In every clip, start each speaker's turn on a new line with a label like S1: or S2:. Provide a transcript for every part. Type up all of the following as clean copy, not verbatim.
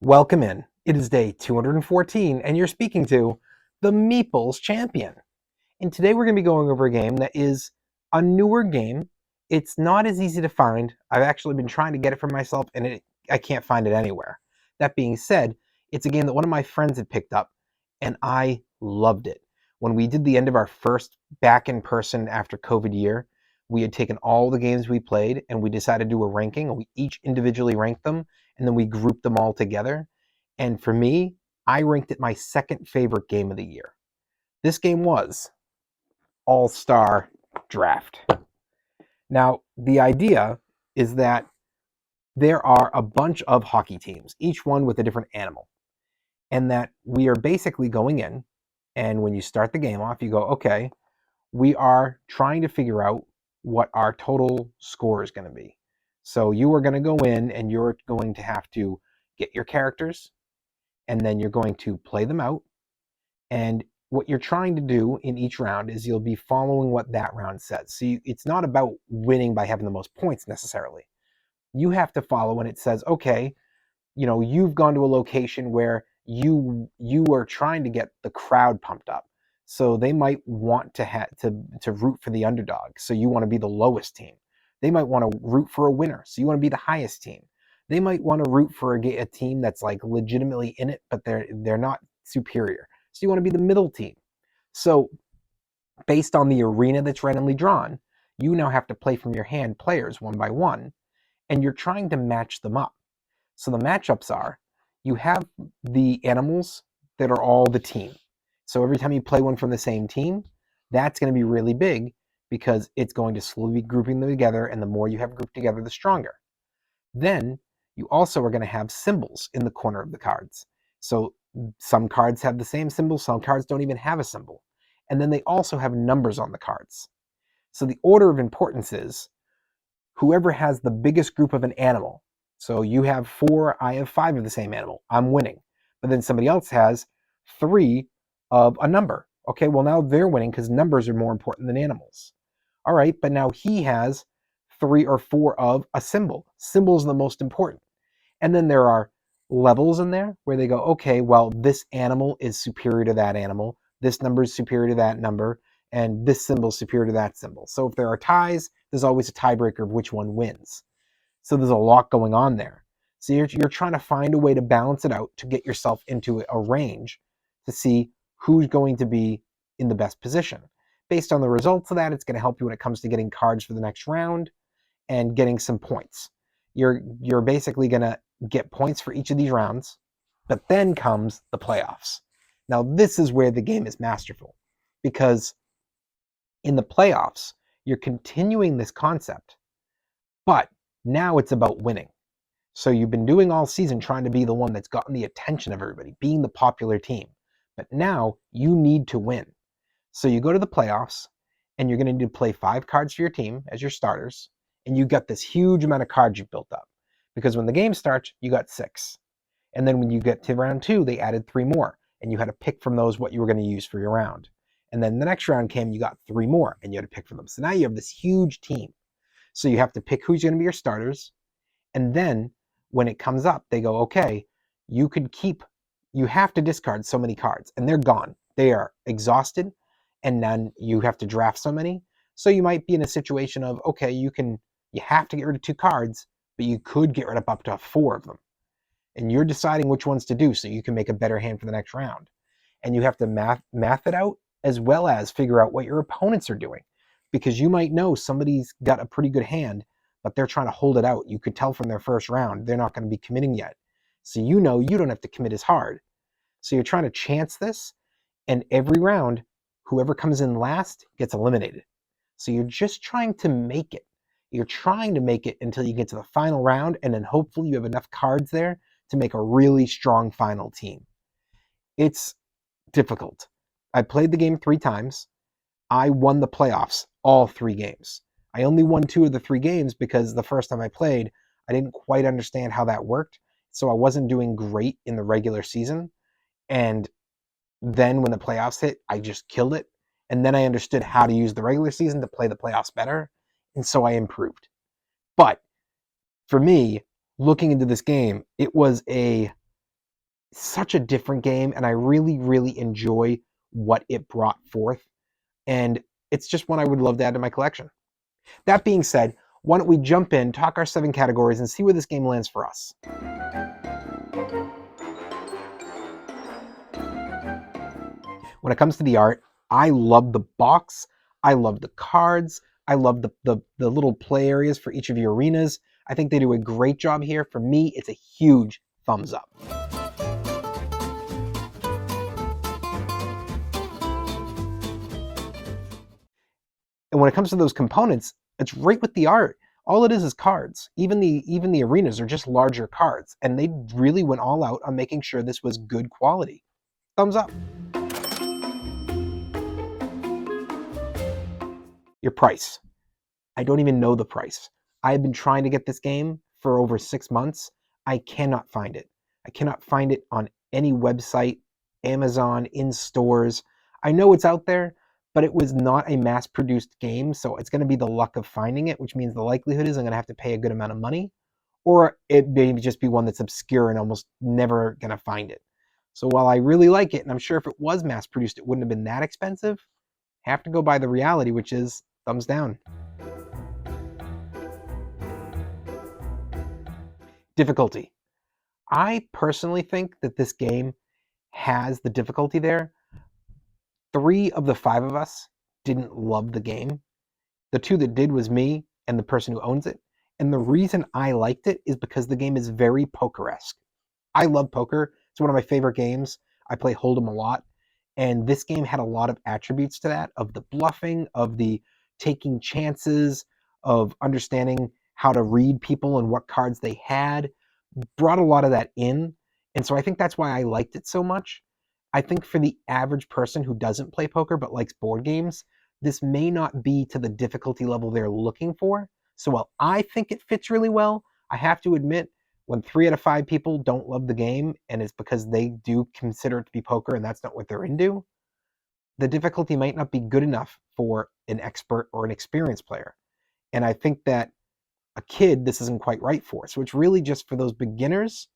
S1: Welcome in. It is day 214, and you're speaking to the Meeples Champion. And today we're going to be going over a game that is a newer game. It's not as easy to find. I've actually been trying to get it for myself, and I can't find it anywhere. That being said, it's a game that one of my friends had picked up, and I loved it. When we did the end of our first back in person after COVID year, we had taken all the games we played, and we decided to do a ranking, and we each individually ranked them, and then we grouped them all together. And for me, I ranked it my second favorite game of the year. This game was All-Star Draft. Now, the idea is that there are a bunch of hockey teams, each one with a different animal, and that we are basically going in, and when you start the game off, you go, okay, we are trying to figure out what our total score is going to be. So you are going to go in and you're going to have to get your characters, and then you're going to play them out. And what you're trying to do in each round is you'll be following what that round says. So it's not about winning by having the most points necessarily. You have to follow when it says, okay, you've gone to a location where you are trying to get the crowd pumped up. So they might want to root for the underdog. So you want to be the lowest team. They might want to root for a winner. So you want to be the highest team. They might want to root for a team that's like legitimately in it, but they're not superior. So you want to be the middle team. So based on the arena that's randomly drawn, you now have to play from your hand players one by one, and you're trying to match them up. So the matchups are, you have the animals that are all the team. So every time you play one from the same team, that's going to be really big because it's going to slowly be grouping them together, and the more you have grouped together, the stronger. Then you also are going to have symbols in the corner of the cards. So some cards have the same symbol, some cards don't even have a symbol. And then they also have numbers on the cards. So the order of importance is whoever has the biggest group of an animal. So you have 4, I have 5 of the same animal, I'm winning. But then somebody else has 3 of a number. Okay, well now they're winning because numbers are more important than animals. All right, but now he has 3 or 4 of a symbol. Symbols are the most important. And then there are levels in there where they go, okay, well, this animal is superior to that animal. This number is superior to that number. And this symbol is superior to that symbol. So if there are ties, there's always a tiebreaker of which one wins. So there's a lot going on there. So you're trying to find a way to balance it out to get yourself into a range to see who's going to be in the best position. Based on the results of that, it's going to help you when it comes to getting cards for the next round and getting some points. You're basically going to get points for each of these rounds, but then comes the playoffs. Now this is where the game is masterful, because in the playoffs, you're continuing this concept, but now it's about winning. So you've been doing all season trying to be the one that's gotten the attention of everybody, being the popular team, but now you need to win. So you go to the playoffs, and you're going to need to play 5 cards for your team as your starters, and you got this huge amount of cards you've built up. Because when the game starts, you got 6. And then when you get to round 2, they added 3 more, and you had to pick from those what you were going to use for your round. And then the next round came, you got 3 more, and you had to pick from them. So now you have this huge team. So you have to pick who's going to be your starters, and then when it comes up, they go, okay, you have to discard so many cards, and they're gone. They are exhausted, and then you have to draft so many. So you might be in a situation of, okay, you have to get rid of 2 cards, but you could get rid of up to 4 of them. And you're deciding which ones to do so you can make a better hand for the next round. And you have to math it out, as well as figure out what your opponents are doing. Because you might know somebody's got a pretty good hand, but they're trying to hold it out. You could tell from their first round, they're not going to be committing yet. So you know you don't have to commit as hard. So you're trying to chance this, and every round, whoever comes in last gets eliminated. So you're just trying to make it. You're trying to make it until you get to the final round, and then hopefully you have enough cards there to make a really strong final team. It's difficult. I played the game 3 times. I won the playoffs all 3 games. I only won 2 of the 3 games because the first time I played, I didn't quite understand how that worked. So I wasn't doing great in the regular season. And then when the playoffs hit, I just killed it. And then I understood how to use the regular season to play the playoffs better. And so I improved. But for me, looking into this game, it was a such a different game, and I really, really enjoy what it brought forth. And it's just one I would love to add to my collection. That being said, why don't we jump in, talk our 7 categories, and see where this game lands for us. When it comes to the art, I love the box. I love the cards. I love the little play areas for each of your arenas. I think they do a great job here. For me, it's a huge thumbs up. And when it comes to those components, it's right with the art. All it is cards. Even the arenas are just larger cards, and they really went all out on making sure this was good quality. Thumbs up. Your price. I don't even know the price. I've been trying to get this game for over 6 months. I cannot find it. I cannot find it on any website, Amazon, in stores. I know it's out there, but it was not a mass-produced game, so it's going to be the luck of finding it, which means the likelihood is I'm going to have to pay a good amount of money, or it may just be one that's obscure and almost never going to find it. So while I really like it, and I'm sure if it was mass-produced, it wouldn't have been that expensive, I have to go by the reality, which is thumbs down. Difficulty. I personally think that this game has the difficulty there. 3 of the 5 of us didn't love the game. The 2 that did was me and the person who owns it. And the reason I liked it is because the game is very poker-esque. I love poker. It's one of my favorite games. I play Hold'em a lot. And this game had a lot of attributes to that, of the bluffing, of the taking chances, of understanding how to read people and what cards they had. Brought a lot of that in. And so I think that's why I liked it so much. I think for the average person who doesn't play poker but likes board games, this may not be to the difficulty level they're looking for. So while I think it fits really well, I have to admit, when 3 out of 5 people don't love the game, and it's because they do consider it to be poker and that's not what they're into, the difficulty might not be good enough for an expert or an experienced player. And I think that a kid, this isn't quite right for. So it's really just for those beginners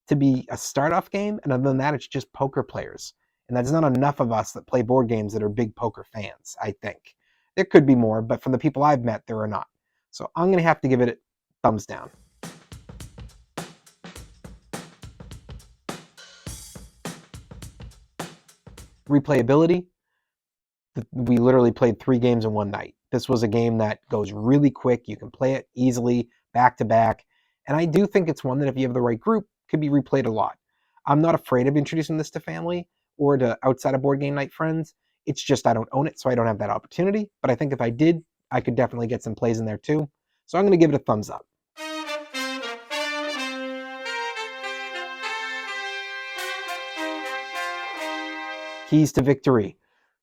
S1: to be a start-off game, and other than that, it's just poker players. And that's not enough of us that play board games that are big poker fans, I think. There could be more, but from the people I've met, there are not. So I'm going to have to give it a thumbs down. Replayability. We literally played 3 games in one night. This was a game that goes really quick. You can play it easily, back to back. And I do think it's one that if you have the right group, could be replayed a lot. I'm not afraid of introducing this to family or to outside of board game night friends. It's just I don't own it, so I don't have that opportunity. But I think if I did, I could definitely get some plays in there too. So I'm going to give it a thumbs up. Keys to Victory.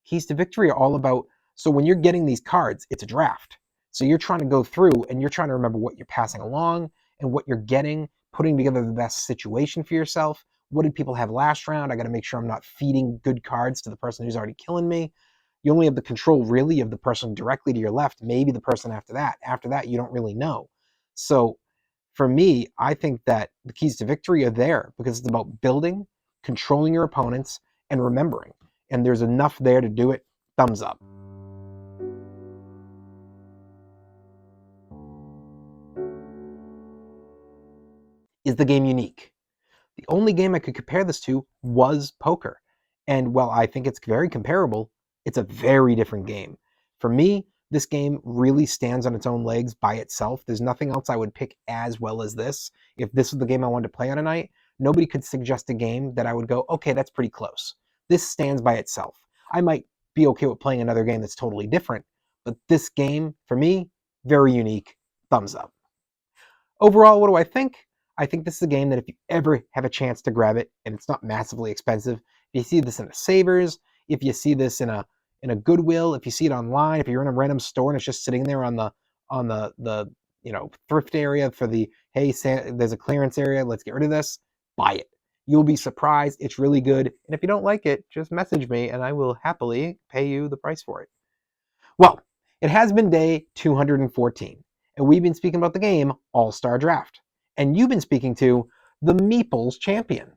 S1: Keys to Victory are all about, so when you're getting these cards, it's a draft. So you're trying to go through and you're trying to remember what you're passing along and what you're getting, putting together the best situation for yourself. What did people have last round? I got to make sure I'm not feeding good cards to the person who's already killing me. You only have the control really of the person directly to your left, maybe the person after that. After that, you don't really know. So for me, I think that the keys to victory are there because it's about building, controlling your opponents, and remembering. And there's enough there to do it. Thumbs up. Is the game unique? The only game I could compare this to was poker. And while I think it's very comparable, it's a very different game. For me, this game really stands on its own legs by itself. There's nothing else I would pick as well as this. If this was the game I wanted to play on a night, nobody could suggest a game that I would go, okay, that's pretty close. This stands by itself. I might be okay with playing another game that's totally different, but this game, for me, very unique. Thumbs up. Overall, what do I think? I think this is a game that if you ever have a chance to grab it, and it's not massively expensive, if you see this in a Savers, if you see this in a Goodwill, if you see it online, if you're in a random store and it's just sitting there on the thrift area for the, hey, there's a clearance area, let's get rid of this, buy it. You'll be surprised. It's really good. And if you don't like it, just message me and I will happily pay you the price for it. Well, it has been day 214, and we've been speaking about the game All-Star Draft. And you've been speaking to the Meeples champion.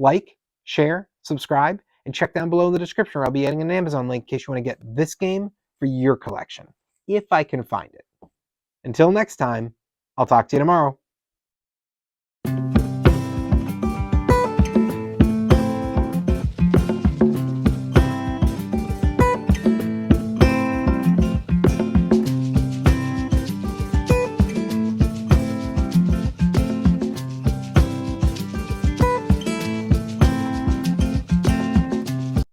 S1: like, share, subscribe, and check down below in the description where I'll be adding an Amazon link in case you want to get this game for your collection, if I can find it. Until next time, I'll talk to you tomorrow.